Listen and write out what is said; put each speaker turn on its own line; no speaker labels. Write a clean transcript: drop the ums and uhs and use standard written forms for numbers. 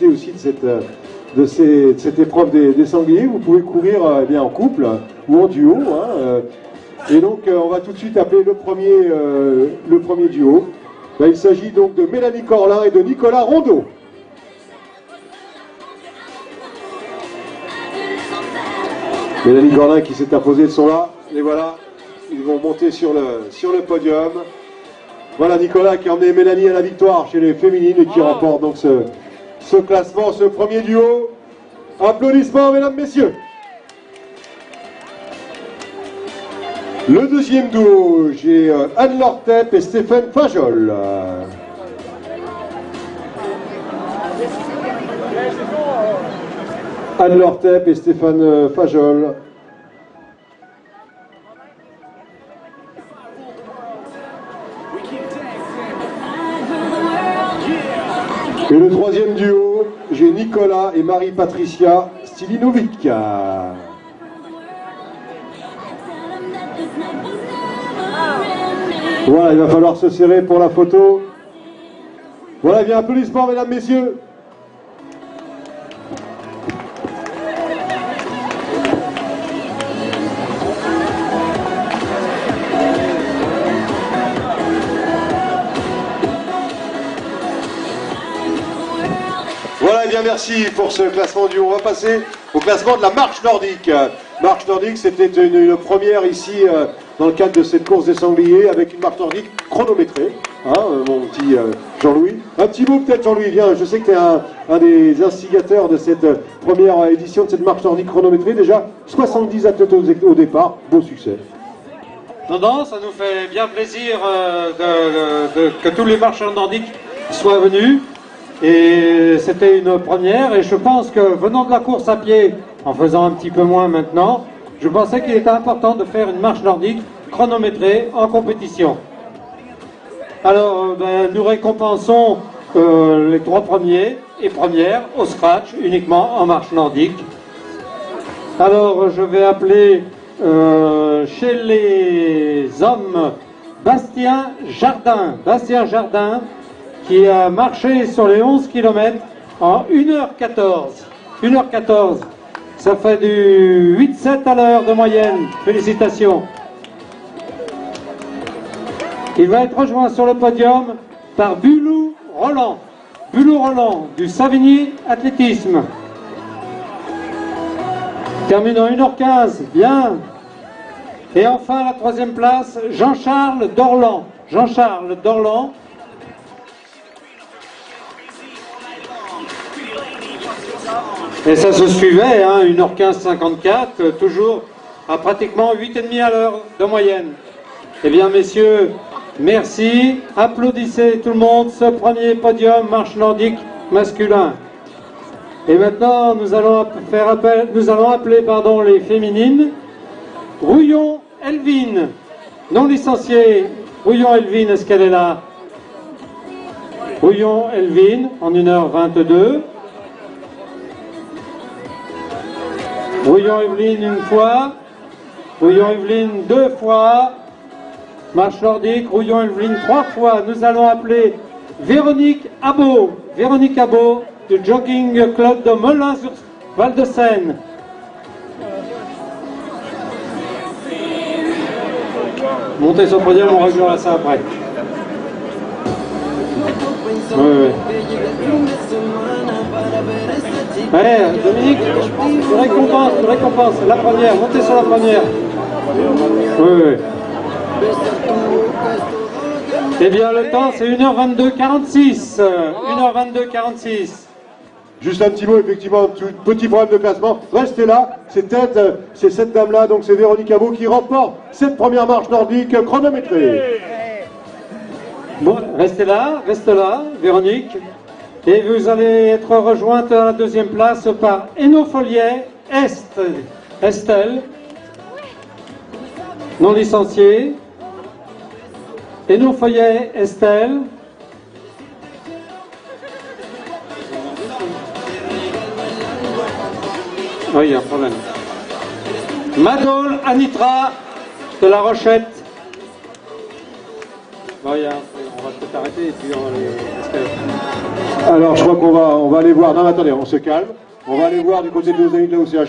profiter aussi de cette épreuve des sangliers. Vous pouvez courir eh bien, en couple ou en duo. Hein, et donc on va tout de suite appeler le premier duo. Là, il s'agit donc de Mélanie Corlin et de Nicolas Rondeau. Mélanie Corlin qui s'est imposée sont là. Et voilà, ils vont monter sur le podium. Voilà Nicolas qui a emmené Mélanie à la victoire chez les féminines et qui remporte donc ce classement, ce premier duo. Applaudissements mesdames, messieurs. Le deuxième duo, j'ai Anne-Laure Tepp et Stéphane Fajol. Anne-Laure Tepp et Stéphane Fajol. Et le troisième duo, j'ai Nicolas et Marie-Patricia Stilinovic. Voilà, il va falloir se serrer pour la photo. Voilà, bien applaudissements mesdames, messieurs. Voilà, et bien merci pour ce classement du. On va passer au classement de la marche nordique. Marche nordique, c'était une première ici dans le cadre de cette course des sangliers avec une marche nordique chronométrée. Hein, mon petit Jean-Louis. Un petit mot peut-être Jean-Louis, viens, je sais que tu es un des instigateurs de cette première édition de cette marche nordique chronométrée. Déjà 70 athlètes au départ, beau succès.
Non, ça nous fait bien plaisir que tous les marcheurs nordiques soient venus. Et c'était une première, et je pense que venant de la course à pied, en faisant un petit peu moins maintenant, je pensais qu'il était important de faire une marche nordique chronométrée en compétition. Alors, nous récompensons les 3 premiers et premières au scratch, uniquement en marche nordique. Alors, je vais appeler chez les hommes Bastien Jardin, qui a marché sur les 11 km en 1h14. 1h14, ça fait du 8-7 à l'heure de moyenne. Félicitations. Il va être rejoint sur le podium par Bulou Roland. Bulou Roland du Savigny Athlétisme. Termine en 1h15, bien. Et enfin, la 3e place, Jean-Charles Dorland. Jean-Charles Dorland. Et ça se suivait, hein, 1h15-54, toujours à pratiquement 8,5 à l'heure de moyenne. Eh bien, messieurs, merci. Applaudissez tout le monde, ce premier podium marche nordique masculin. Et maintenant, nous allons appeler les féminines. Rouillon Elvine, non licenciée. Rouillon Elvine, est-ce qu'elle est là? Rouillon Elvine, en 1h22. Rouillon Evelyne une fois, Rouillon Evelyne 2 fois, marche nordique, Rouillon Evelyne 3 fois. Nous allons appeler Véronique Abot du Jogging Club de Melun-sur-Val-de-Seine. Montez sur le podium, on réglera ça après. Oui. Allez, Dominique, une récompense, la première, montez sur la première. Oui. Eh bien, le temps, c'est 1h22-46. 1h22-46.
Juste un petit mot, effectivement, petit problème de classement. Restez là, c'est cette dame-là, donc c'est Véronique Abot qui remporte cette première marche nordique chronométrée.
Bon, restez là, Véronique. Et vous allez être rejointe à la 2e place par Héno Folliet, Estelle, non licenciée. Héno Folliet, Estelle. Oui, il y a un problème. Madol Anitra de La Rochette. Bon, on va peut arrêter et puis parce que...
Alors je crois qu'on va aller voir, non mais attendez, on se calme, on va aller voir du côté de nos amis de la OCHR.